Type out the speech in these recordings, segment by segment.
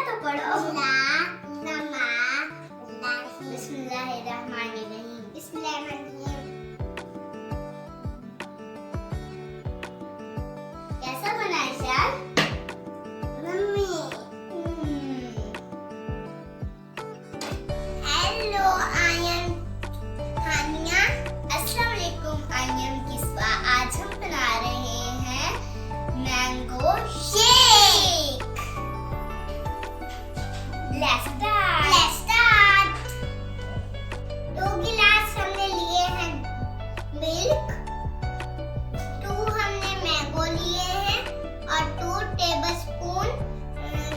तो पढ़ो। बिस्मिल्लाहिर्रहमानिर्रहीम। कैसा बना इशान? हेलो, आई एम हानिया। अस्सलाम वालेकुम, आई एम किस्वा। आज हम बना रहे हैं मैंगो शेक। Let's start. 2 गिलास हमने लिए हैं मिल्क, 2 हमने मैंगो लिए हैं और 2 टेबलस्पून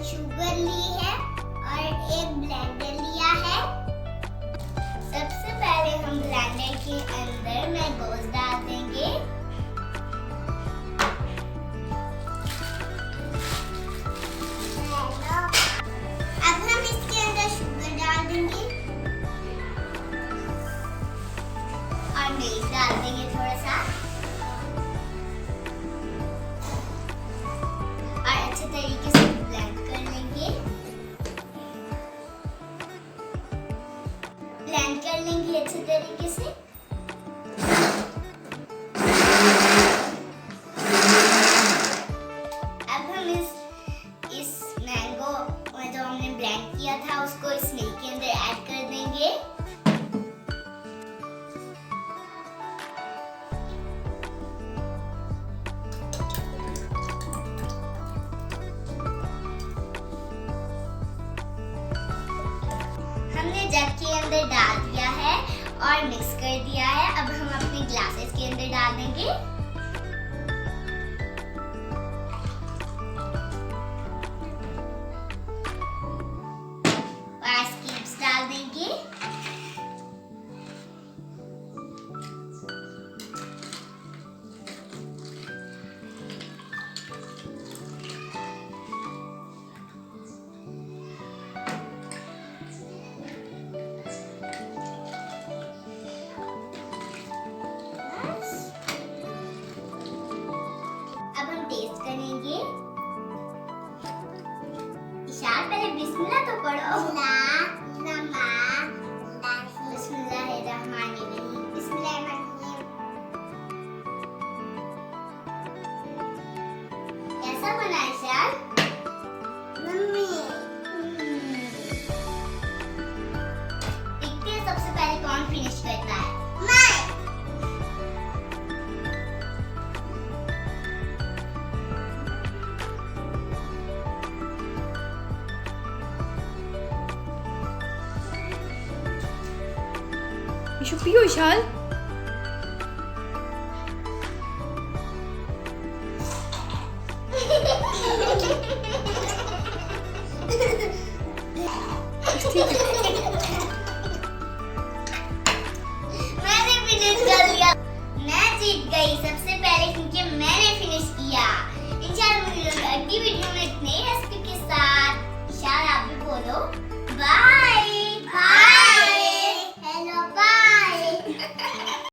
शुगर ली है और एक ब्लेंडर लिया है। सबसे पहले हम ब्लेंडर के अंदर मैंगोज डाल देंगे। अब हम इसके अंदर शुगर डाल देंगे और मिल्क डाल देंगे थोड़ा सा और अच्छे तरीके से ब्लेंड कर लेंगे। ब्लेंड कर लेंगे अच्छे तरीके से। अब हम इस मैंगो जो हमने ब्लेंड किया था उसको इस मिल्क के अंदर ऐड कर देंगे। हमने जग के अंदर डाल दिया है और मिक्स कर दिया है। अब हम अपने ग्लासेस के अंदर डाल देंगे। आइस क्यूब्स डाल देंगे। अब हम टेस्ट करेंगे। इशान पहले बिस्मिल्लाह तो पढ़ो। बिस्मिल्लाहिर्रहमानिर्रहीम। कैसा बना इशान? देखते हैं सबसे पहले कौन फिनिश करता है। You should pee, Ishal. ठीक है।